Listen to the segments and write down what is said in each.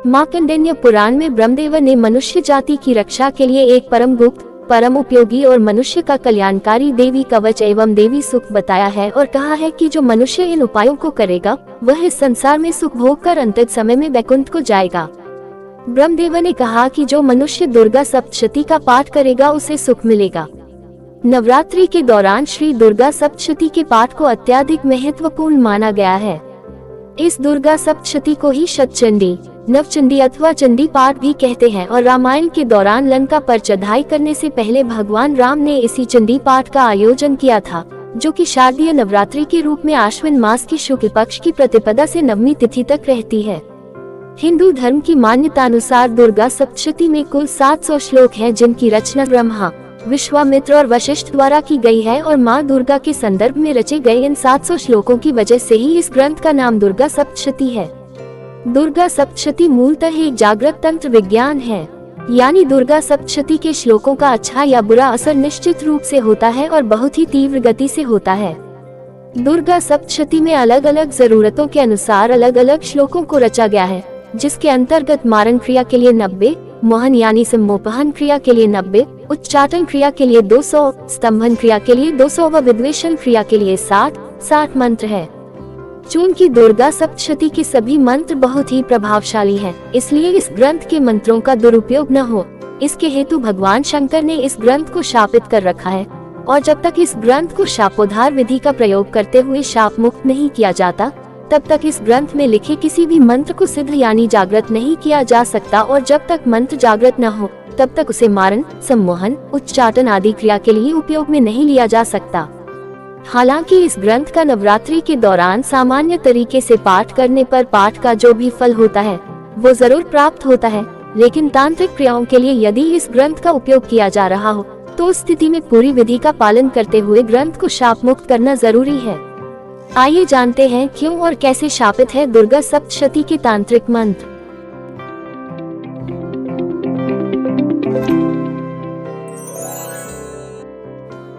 मार्कंडेय पुराण में ब्रह्मदेव ने मनुष्य जाति की रक्षा के लिए एक परम गुप्त, परम उपयोगी और मनुष्य का कल्याणकारी देवी कवच एवं देवी सुख बताया है और कहा है कि जो मनुष्य इन उपायों को करेगा वह इस संसार में सुख भोग कर अंतिम समय में वैकुंठ को जाएगा। ब्रह्मदेव ने कहा कि जो मनुष्य दुर्गा सप्तशती का पाठ करेगा उसे सुख मिलेगा। नवरात्रि के दौरान श्री दुर्गा सप्तशती के पाठ को अत्यधिक महत्वपूर्ण माना गया है। इस दुर्गा सप्तशती को ही शतचंडी, नवचंडी अथवा चंडी पाठ भी कहते हैं और रामायण के दौरान लंका पर चढ़ाई करने से पहले भगवान राम ने इसी चंडी पाठ का आयोजन किया था, जो कि शारदीय नवरात्रि के रूप में आश्विन मास की शुक्ल पक्ष की प्रतिपदा से नवमी तिथि तक रहती है। हिंदू धर्म की मान्यता अनुसार दुर्गा सप्तशती में कुल 700 श्लोक हैं, जिनकी रचना ब्रह्मा, विश्वामित्र और वशिष्ठ द्वारा की गई है और माँ दुर्गा के संदर्भ में रचे गए इन 700 श्लोकों की वजह से ही इस ग्रंथ का नाम दुर्गा सप्तशती है। दुर्गा सप्तशती मूलतः एक जागृत तंत्र विज्ञान है, यानी दुर्गा सप्तशती के श्लोकों का अच्छा या बुरा असर निश्चित रूप से होता है और बहुत ही तीव्र गति से होता है। दुर्गा सप्तशती में अलग अलग जरूरतों के अनुसार अलग अलग श्लोकों को रचा गया है, जिसके अंतर्गत मारण क्रिया के लिए 90, मोहन यानी सम्मोहन क्रिया के लिए 90, उच्चाटन क्रिया के लिए 200, स्तंभन क्रिया के लिए 200 व विद्वेषण क्रिया के लिए 60 मंत्र है। चूंकि दुर्गा सप्तशती के सभी मंत्र बहुत ही प्रभावशाली हैं, इसलिए इस ग्रंथ के मंत्रों का दुरुपयोग न हो, इसके हेतु भगवान शंकर ने इस ग्रंथ को शापित कर रखा है और जब तक इस ग्रंथ को शापोद्धार विधि का प्रयोग करते हुए शाप मुक्त नहीं किया जाता, तब तक इस ग्रंथ में लिखे किसी भी मंत्र को सिद्ध यानी जागृत नहीं किया जा सकता और जब तक मंत्र जागृत न हो तब तक उसे मारण, सम्मोहन, उच्चाटन आदि क्रिया के लिए उपयोग में नहीं लिया जा सकता। हालांकि इस ग्रंथ का नवरात्रि के दौरान सामान्य तरीके से पाठ करने पर पाठ का जो भी फल होता है वो जरूर प्राप्त होता है, लेकिन तांत्रिक क्रियाओं के लिए यदि इस ग्रंथ का उपयोग किया जा रहा हो तो उस स्थिति में पूरी विधि का पालन करते हुए ग्रंथ को शाप मुक्त करना जरूरी है। आइए जानते हैं क्यों और कैसे शापित है दुर्गा सप्तशती के तांत्रिक मंत्र।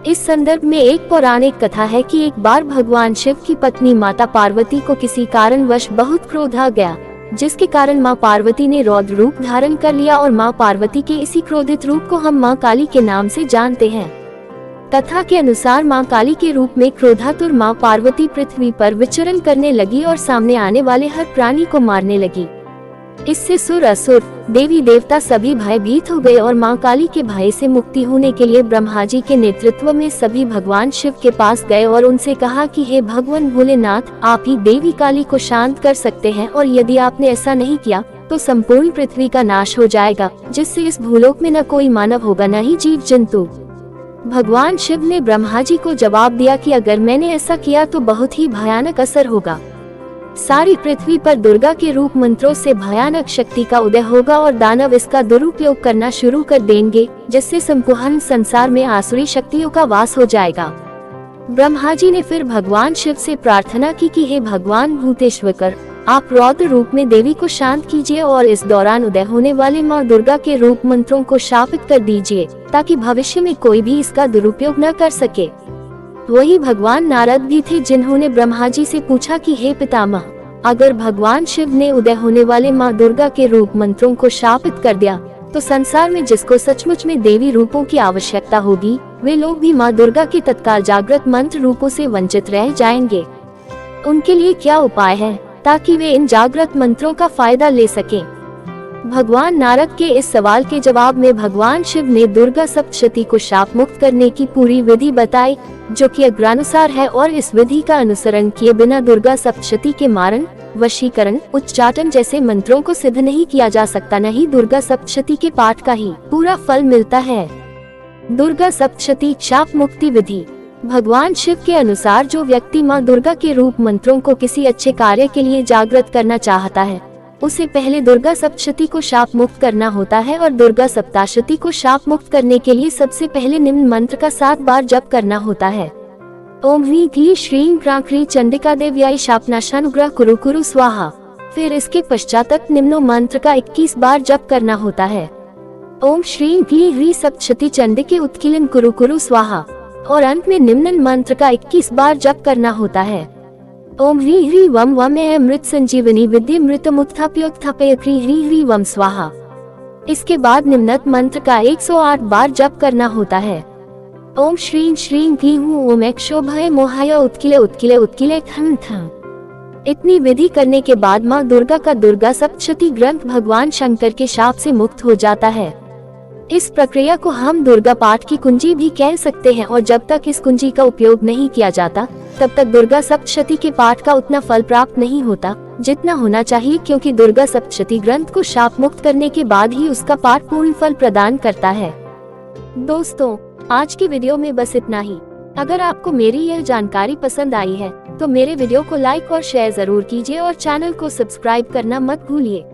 इस संदर्भ में एक पौराणिक कथा है कि एक बार भगवान शिव की पत्नी माता पार्वती को किसी कारणवश बहुत क्रोध आ गया, जिसके कारण मां पार्वती ने रौद्र रूप धारण कर लिया और मां पार्वती के इसी क्रोधित रूप को हम मां काली के नाम से जानते हैं। कथा के अनुसार मां काली के रूप में क्रोधातुर मां पार्वती पृथ्वी पर विचरण करने लगी और सामने आने वाले हर प्राणी को मारने लगी। इससे सुर, असुर, देवी देवता सभी भयभीत हो गए और मां काली के भय से मुक्ति होने के लिए ब्रह्मा जी के नेतृत्व में सभी भगवान शिव के पास गए और उनसे कहा कि हे भगवान भोलेनाथ, आप ही देवी काली को शांत कर सकते हैं और यदि आपने ऐसा नहीं किया तो संपूर्ण पृथ्वी का नाश हो जाएगा, जिससे इस भूलोक में न कोई मानव होगा न ही जीव जंतु। भगवान शिव ने ब्रह्मा जी को जवाब दिया कि अगर मैंने ऐसा किया तो बहुत ही भयानक असर होगा। सारी पृथ्वी पर दुर्गा के रूप मंत्रों से भयानक शक्ति का उदय होगा और दानव इसका दुरुपयोग करना शुरू कर देंगे, जिससे संपूर्ण संसार में आसुरी शक्तियों का वास हो जाएगा। ब्रह्मा जी ने फिर भगवान शिव से प्रार्थना की कि हे भगवान भूतेश्वर, आप रौद्र रूप में देवी को शांत कीजिए और इस दौरान उदय होने वाले माँ दुर्गा के रूप मंत्रों को शापित कर दीजिए, ताकि भविष्य में कोई भी इसका दुरुपयोग न कर सके। वही भगवान नारद भी थे, जिन्होंने ब्रह्मा जी से पूछा कि हे पितामह, अगर भगवान शिव ने उदय होने वाले माँ दुर्गा के रूप मंत्रों को शापित कर दिया तो संसार में जिसको सचमुच में देवी रूपों की आवश्यकता होगी, वे लोग भी माँ दुर्गा के तत्काल जागृत मंत्र रूपों से वंचित रह जाएंगे। उनके लिए क्या उपाय है ताकि वे इन जागृत मंत्रों का फायदा ले सकें? भगवान नारद के इस सवाल के जवाब में भगवान शिव ने दुर्गा सप्तशती को शाप मुक्त करने की पूरी विधि बताई, जो कि अग्रानुसार है और इस विधि का अनुसरण किए बिना दुर्गा सप्तशती के मारण, वशीकरण, उच्चाटन जैसे मंत्रों को सिद्ध नहीं किया जा सकता, न ही दुर्गा सप्तशती के पाठ का ही पूरा फल मिलता है। दुर्गा सप्तशती शाप मुक्ति विधि। भगवान शिव के अनुसार जो व्यक्ति माँ दुर्गा के रूप मंत्रों को किसी अच्छे कार्य के लिए जागृत करना चाहता है, उसे पहले दुर्गा सप्तशती को शाप मुक्त करना होता है और दुर्गा सप्तशती को शाप मुक्त करने के लिए सबसे पहले निम्न मंत्र का 7 बार जप करना होता है। ओम ह्रीं क्लीं श्रीं क्रां चंडिका देव्याय शापनाशानुग्रह कुरु कुरु स्वाहा। फिर इसके पश्चात निम्नो मंत्र का 21 बार जप करना होता है। ओम श्रीं क्लीं ह्रीं सप्तशती चंडिके उत्कीलन कुरु कुरु स्वाहा। और अंत में निम्न मंत्र का 21 बार जप करना होता है। ओम ह्री ह्री वम वम अमृत संजीवनी विद्यामृतमुत्थाप्योत्थापय ह्री ह्री ह्री वम स्वाहा। इसके बाद निम्नत मंत्र का 108 बार जप करना होता है। ओम श्रीं श्रीं क्लीं हूं ओम क्षोभय मोहाय उत्किले उत्किले उत्किले थं थं। इतनी विधि करने के बाद माँ दुर्गा का दुर्गा सप्तशती ग्रंथ भगवान शंकर के शाप से मुक्त हो जाता है। इस प्रक्रिया को हम दुर्गा पाठ की कुंजी भी कह सकते हैं और जब तक इस कुंजी का उपयोग नहीं किया जाता तब तक दुर्गा सप्तशती के पाठ का उतना फल प्राप्त नहीं होता जितना होना चाहिए, क्योंकि दुर्गा सप्तशती ग्रंथ को शाप मुक्त करने के बाद ही उसका पाठ पूर्ण फल प्रदान करता है। दोस्तों, आज की वीडियो में बस इतना ही। अगर आपको मेरी यह जानकारी पसंद आई है तो मेरे वीडियो को लाइक और शेयर जरूर कीजिए और चैनल को सब्सक्राइब करना मत भूलिए।